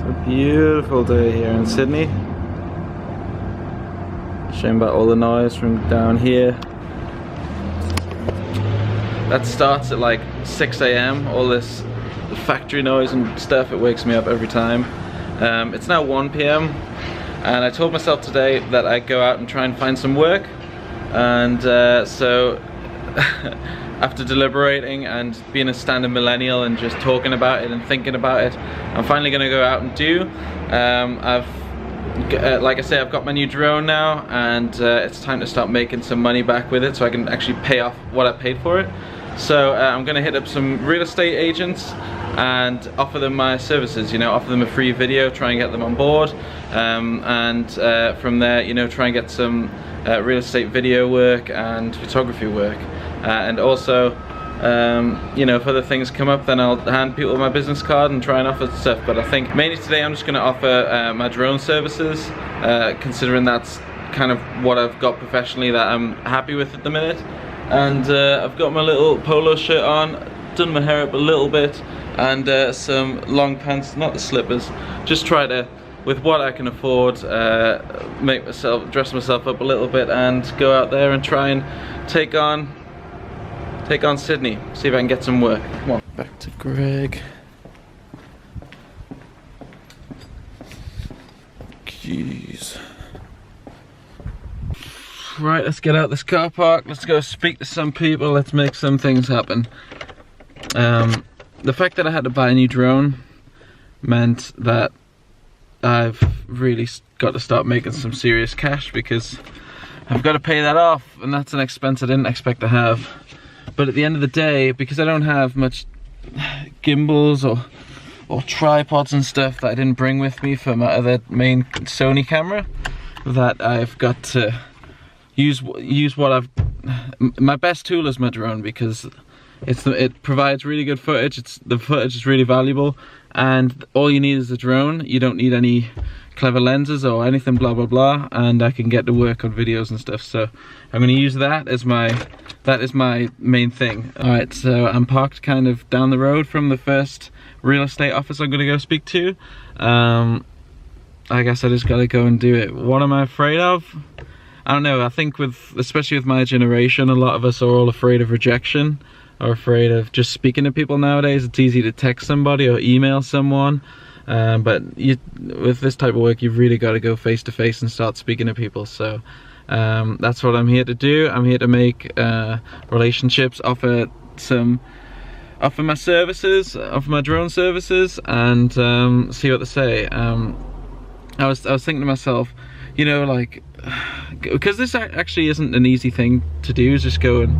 A beautiful day here in Sydney. Shame about all the noise from down here. That starts at like 6 AM, all this factory noise and stuff. It wakes me up every time. It's now 1 PM and I told myself today that I'd go out and try and find some work, and so after deliberating and being a standard millennial and just talking about it and thinking about it, I'm finally going to go out and do. Like I say, I've got my new drone now, and it's time to start making some money back with it so I can actually pay off what I paid for it. So I'm going to hit up some real estate agents and offer them my services, you know, offer them a free video, try and get them on board, and from there, you know, try and get some real estate video work and photography work. And also, you know, if other things come up, then I'll hand people my business card and try and offer stuff. But I think mainly today I'm just going to offer my drone services, considering that's kind of what I've got professionally that I'm happy with at the minute. And I've got my little polo shirt on, done my hair up a little bit, and some long pants, not the slippers. Just try to, with what I can afford, dress myself up a little bit and go out there and try and take on Sydney, see if I can get some work. Come on. Back to Greg. Jeez. Right, let's get out this car park, let's go speak to some people, let's make some things happen. The fact that I had to buy a new drone meant that I've really got to start making some serious cash, because I've got to pay that off, and that's an expense I didn't expect to have. But at the end of the day, because I don't have much gimbals or tripods and stuff that I didn't bring with me for my other main Sony camera, that I've got to use what my best tool is my drone, because it provides really good footage. The footage is really valuable, and all you need is a drone. You don't need any clever lenses or anything blah blah blah, and I can get to work on videos and stuff. So I'm going to use that as my main thing. Alright, so I'm parked kind of down the road from the first real estate office I'm going to go speak to. I guess I just got to go and do it. What am I afraid of? I don't know. I think especially with my generation, a lot of us are all afraid of rejection, or afraid of just speaking to people nowadays. It's easy to text somebody or email someone. But with this type of work, you've really got to go face to face and start speaking to people. So that's what I'm here to do. I'm here to make relationships, offer my services, offer my drone services, and see what they say. I was thinking to myself, you know, like, because this actually isn't an easy thing to do, is just go and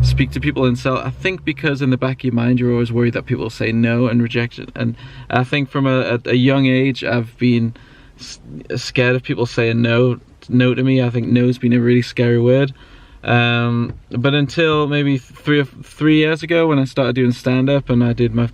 speak to people and sell. I think because in the back of your mind you're always worried that people will say no and reject it, and I think from a young age I've been scared of people saying no to me. I think no's been a really scary word, but until maybe three years ago, when I started doing stand-up, and I did my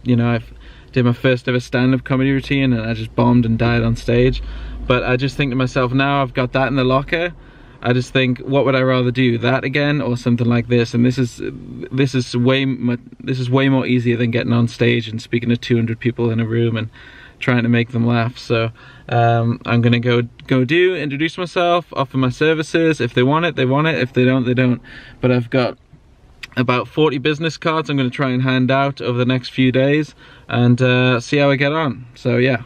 first ever stand-up comedy routine, and I just bombed and died on stage. But I just think to myself, now I've got that in the locker, I just think, what would I rather do, that again or something like this? And this is way more easier than getting on stage and speaking to 200 people in a room and trying to make them laugh. So I'm gonna go introduce myself, offer my services. If they want it, they want it. If they don't, they don't. But I've got about 40 business cards I'm gonna try and hand out over the next few days, and see how I get on. So yeah.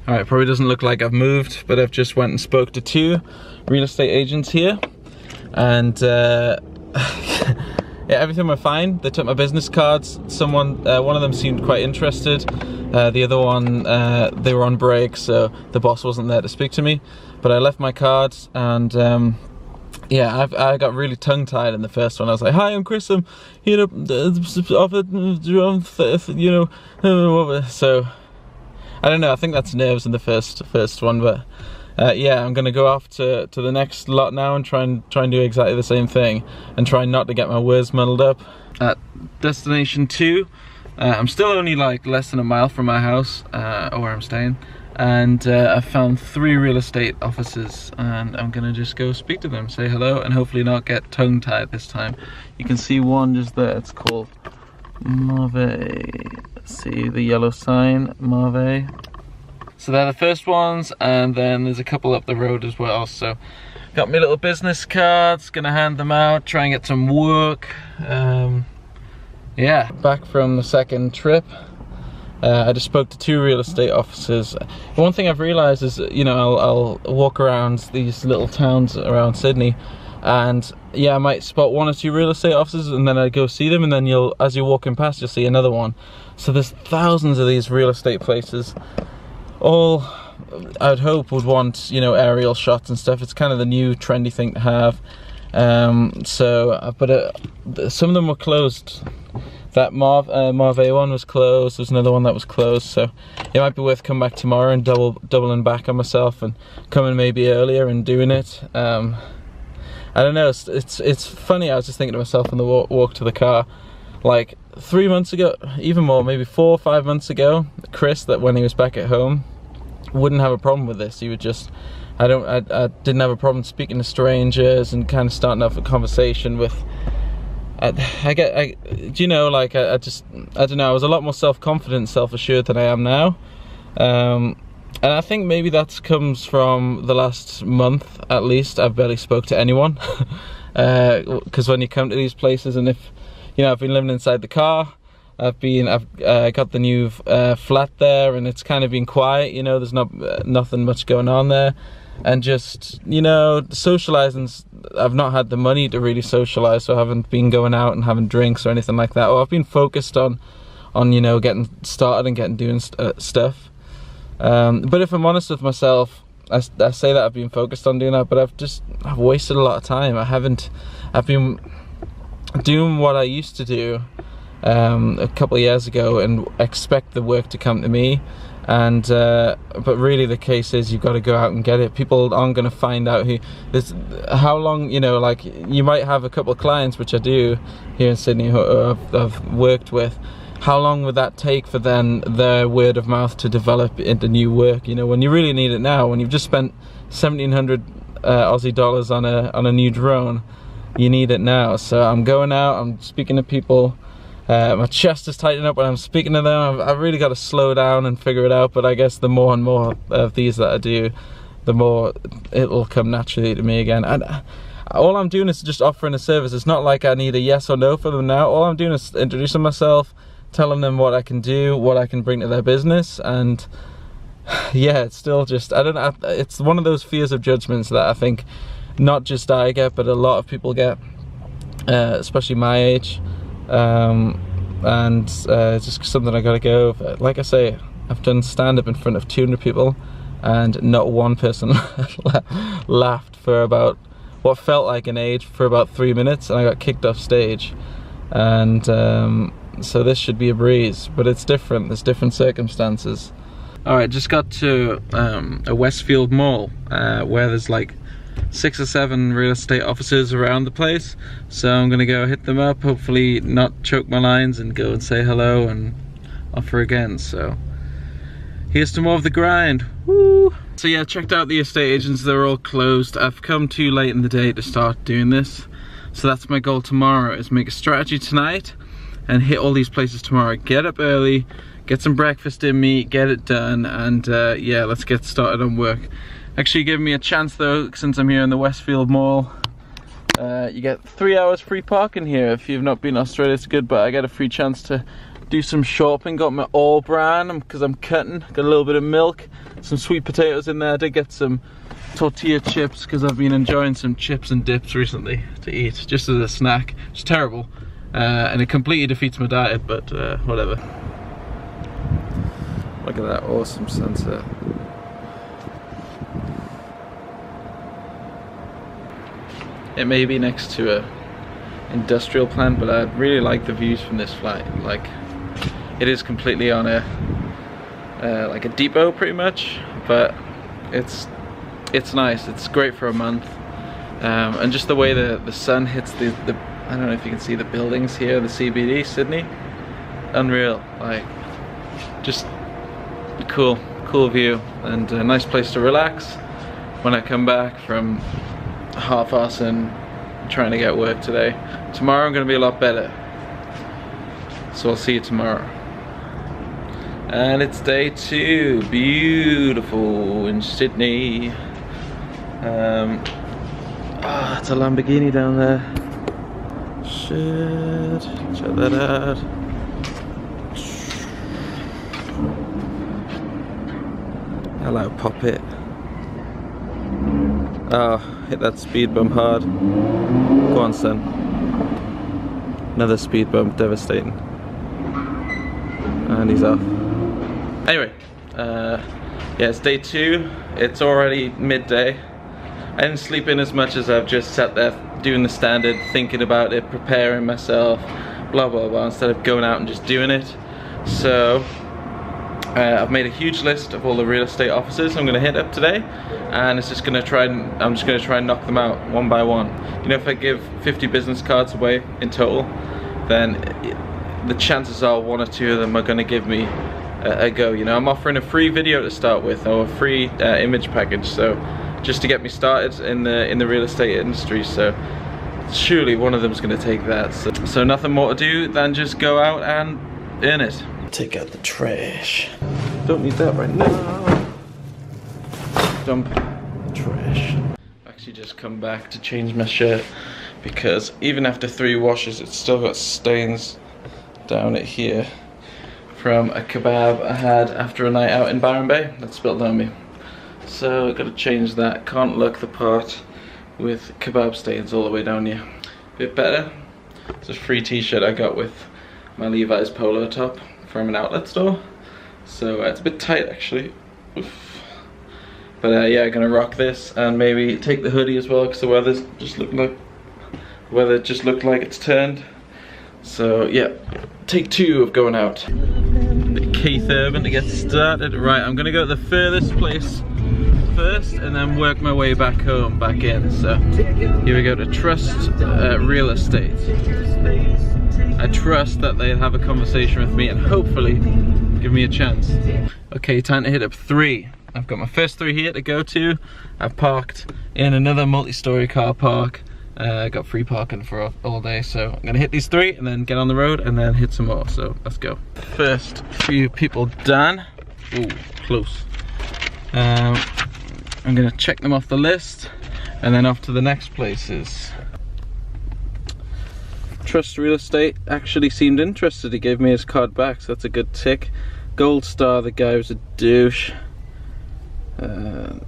Alright, probably doesn't look like I've moved, but I've just went and spoke to 2 real estate agents here, and yeah, everything went fine. They took my business cards. One of them seemed quite interested. The other one, they were on break, so the boss wasn't there to speak to me. But I left my cards, and yeah, I got really tongue-tied in the first one. I was like, "Hi, I'm Chris. I'm here to offer, you know," so. I don't know, I think that's nerves in the first one, but yeah, I'm gonna go off to the next lot now and try and do exactly the same thing, and try not to get my words muddled up. At destination 2, I'm still only like less than a mile from my house, or where I'm staying, and I found 3 real estate offices, and I'm gonna just go speak to them, say hello, and hopefully not get tongue-tied this time. You can see one just there, it's called Mave. See the yellow sign, Mave. So they're the first ones, and then there's a couple up the road as well. So got my little business cards, gonna hand them out, try and get some work. Yeah, back from the second trip. I just spoke to 2 real estate officers. One thing I've realized is, you know, I'll walk around these little towns around Sydney, and yeah, I might spot 1 or 2 real estate officers, and then I go see them, and then as you're walking past, you'll see another one. So there's thousands of these real estate places. All I'd hope would want, you know, aerial shots and stuff. It's kind of the new trendy thing to have. But some of them were closed. That Marve one was closed. There's another one that was closed, so it might be worth coming back tomorrow and doubling back on myself and coming maybe earlier and doing it. I don't know. It's funny. I was just thinking to myself on the walk to the car, like 3 months ago, even more, maybe 4 or 5 months ago, Chris, that when he was back at home, wouldn't have a problem with this. He would just, I didn't have a problem speaking to strangers and kind of starting off a conversation with. Do you know, like I don't know, I was a lot more self-confident, self-assured than I am now. And I think maybe that comes from the last month at least. I've barely spoke to anyone. Because when you come to these places, and if, you know, I've been living inside the car, I've got the new flat there, and it's kind of been quiet, you know, there's nothing much going on there. And just, you know, socializing, I've not had the money to really socialize, so I haven't been going out and having drinks or anything like that. Or I've been focused on you know, getting started and doing stuff. But if I'm honest with myself, I say that I've been focused on doing that, but I've wasted a lot of time. I've been doing what I used to do a couple of years ago and expect the work to come to me. And but really the case is, you've got to go out and get it. People aren't going to find out how long, you know, like you might have a couple of clients, which I do here in Sydney, who I've worked with. How long would that take for then their word of mouth to develop into new work, you know, when you really need it now, when you've just spent 1,700 Aussie dollars on a new drone? You need it now. So I'm going out, I'm speaking to people. My chest is tightening up when I'm speaking to them. I've really got to slow down and figure it out, but I guess the more and more of these that I do, the more it'll come naturally to me again. And all I'm doing is just offering a service. It's not like I need a yes or no for them now. All I'm doing is introducing myself, telling them what I can do, what I can bring to their business, and yeah, it's still just, I don't know, it's one of those fears of judgments that I think not just I get, but a lot of people get, especially my age. It's just something I gotta go over. Like I say, I've done stand-up in front of 200 people, and not one person laughed for about what felt like an age for about 3 minutes, and I got kicked off stage. And so this should be a breeze, but it's different. There's different circumstances. All right, just got to a Westfield mall where there's like 6 or 7 real estate offices around the place, so I'm gonna go hit them up, hopefully not choke my lines, and go and say hello and offer again. So here's to more of the grind. Woo! So yeah, checked out the estate agents. They're all closed. I've come too late in the day to start doing this, so that's my goal tomorrow, is make a strategy tonight and hit all these places tomorrow. Get up early, get some breakfast in me, get it done, and yeah, let's get started on work. Actually giving me a chance though, since I'm here in the Westfield Mall. You get 3 hours free parking here. If you've not been to Australia, it's good, but I get a free chance to do some shopping. Got my All Bran because I'm cutting. Got a little bit of milk, some sweet potatoes in there. I did get some tortilla chips because I've been enjoying some chips and dips recently to eat, just as a snack. It's terrible, and it completely defeats my diet, but whatever. Look at that awesome sunset. It may be next to a industrial plant, but I really like the views from this flight. Like, it is completely on a like a depot pretty much, but it's nice. It's great for a month, and just the way the sun hits the I don't know if you can see the buildings here, the CBD Sydney, unreal. Like, just cool view, and a nice place to relax when I come back from half-assing trying to get work today. Tomorrow I'm going to be a lot better, so I'll see you tomorrow. And it's day 2, beautiful in Sydney. It's a Lamborghini down there. Shit, check that out. Hello, pop it. Oh, hit that speed bump hard. Go on, son. Another speed bump, devastating. And he's off. Anyway, yeah, it's day 2. It's already midday. I didn't sleep in as much as I've just sat there doing the standard, thinking about it, preparing myself, blah blah blah, instead of going out and just doing it. So I've made a huge list of all the real estate offices I'm going to hit up today, and I'm just going to try and knock them out one by one. You know, if I give 50 business cards away in total, then the chances are 1 or 2 of them are going to give me a go. You know, I'm offering a free video to start with, or a free image package, so just to get me started in the real estate industry. So surely one of them is going to take that. So nothing more to do than just go out and earn it. Take out the trash. Don't need that right now. Dump the trash. Actually just come back to change my shirt, because even after 3 washes it's still got stains down it here from a kebab I had after a night out in Byron Bay that spilled on me. So I've got to change that. Can't look the part with kebab stains all the way down here. Bit better. It's a free t-shirt I got with my Levi's polo top from an outlet store. So it's a bit tight actually. Oof. But yeah, I'm gonna rock this and maybe take the hoodie as well, because the weather's just looked like it's turned. So yeah, take 2 of going out. Keith Urban to get started. Right, I'm gonna go to the furthest place first and then work my way back home, back in. So here we go to Trust Real Estate. I trust that they'll have a conversation with me and hopefully give me a chance. Okay, time to hit up 3. I've got my first 3 here to go to. I've parked in another multi-story car park. Got free parking for all day, so I'm gonna hit these 3 and then get on the road and then hit some more. So let's go. First few people done. Ooh, close. I'm gonna check them off the list and then off to the next places. Trust Real Estate actually seemed interested. He gave me his card back, so that's a good tick. Gold Star, the guy was a douche.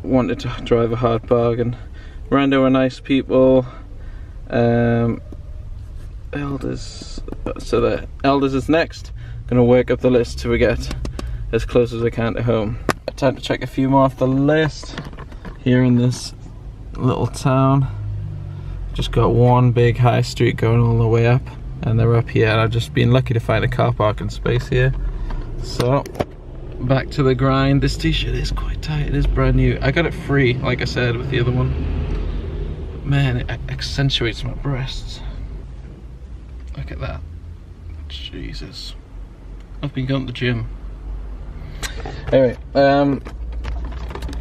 Wanted to drive a hard bargain. Rando are nice people. Elders, so the Elders is next. Gonna work up the list till we get as close as I can to home. Time to check a few more off the list. Here in this little town, just got one big high street going all the way up, and they're up here, and I've just been lucky to find a car parking space here. So back to the grind. This t-shirt is quite tight. It is brand new. I got it free, like I said, with the other one. But man, it accentuates my breasts. Look at that. Jesus. I've been going to the gym. Anyway,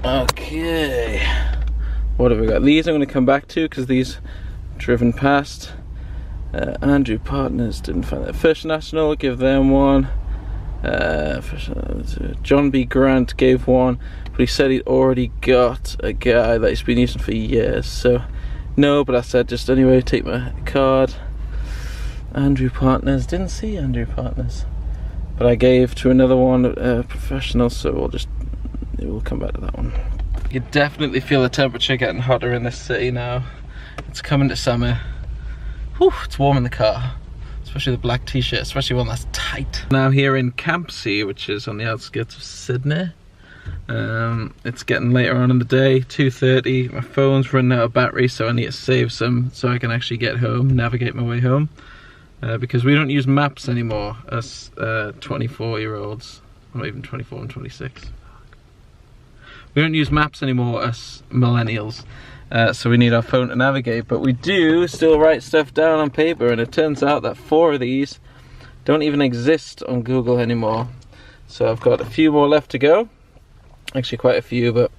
okay. What have we got? These I'm going to come back to because these driven past. Andrew Partners, didn't find that. First National, give them one. John B. Grant gave one, but he said he'd already got a guy that he's been using for years. So no, but I said just anyway, take my card. Andrew Partners, didn't see Andrew Partners, but I gave to another one, Professional. So we'll come back to that one. You definitely feel the temperature getting hotter in this city now. It's coming to summer. Whew, it's warm in the car, especially the black t-shirt, especially one that's tight. Now here in Campsie, which is on the outskirts of Sydney. It's getting later on in the day, 2:30. My phone's running out of battery, so I need to save some so I can actually get home, navigate my way home. Because we don't use maps anymore, us 24-year-olds. I'm not even 24, I'm 26. We don't use maps anymore, us millennials. So we need our phone to navigate, but we do still write stuff down on paper, and it turns out that 4 of these don't even exist on Google anymore. So I've got a few more left to go. Actually quite a few, but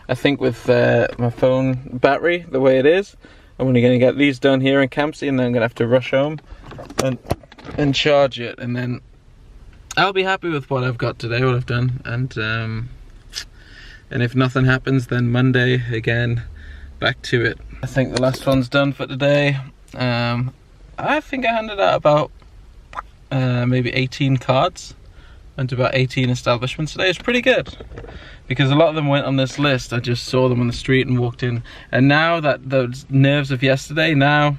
I think with my phone battery the way it is, I'm only going to get these done here in Campsie, and then I'm going to have to rush home and charge it, and then I'll be happy with what I've got today, what I've done, and if nothing happens, then Monday again, back to it. I think the last one's done for today. I think I handed out about maybe 18 cards and to about 18 establishments today. It's pretty good, because a lot of them went on this list. I just saw them on the street and walked in, and now that those nerves of yesterday, now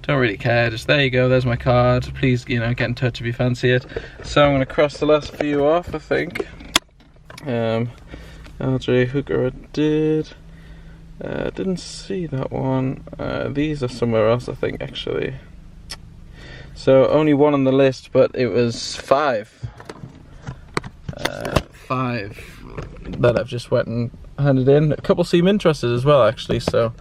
don't really care. Just there you go, there's my card. Please, you know, get in touch if you fancy it. So I'm gonna cross the last few off, I think. LJ Hooker, I didn't see that one. These are somewhere else, I think, actually. So only one on the list, but it was 5. 5 that I've just went and handed in. A couple seem interested as well, actually, so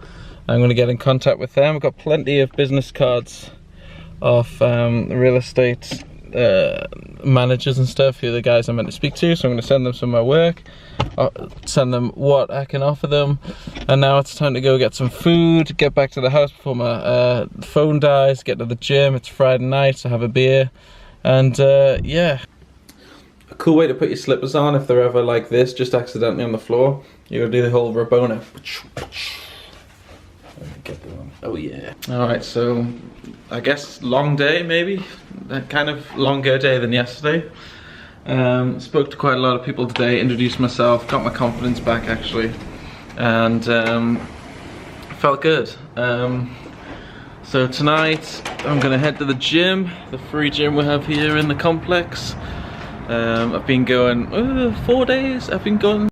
I'm going to get in contact with them. I've got plenty of business cards off real estate managers and stuff, who are the guys I'm meant to speak to, so I'm going to send them some of my work, send them what I can offer them, and now it's time to go get some food, get back to the house before my phone dies, get to the gym. It's Friday night, so have a beer, and yeah. A cool way to put your slippers on if they're ever like this, just accidentally on the floor, you gotta do the whole Rabona. Get the one. Oh yeah. Alright, so I guess long day maybe, kind of longer day than yesterday. Spoke to quite a lot of people today, introduced myself, got my confidence back actually, and felt good. So tonight I'm gonna head to the gym, the free gym we have here in the complex. I've been going 4 days, I've been going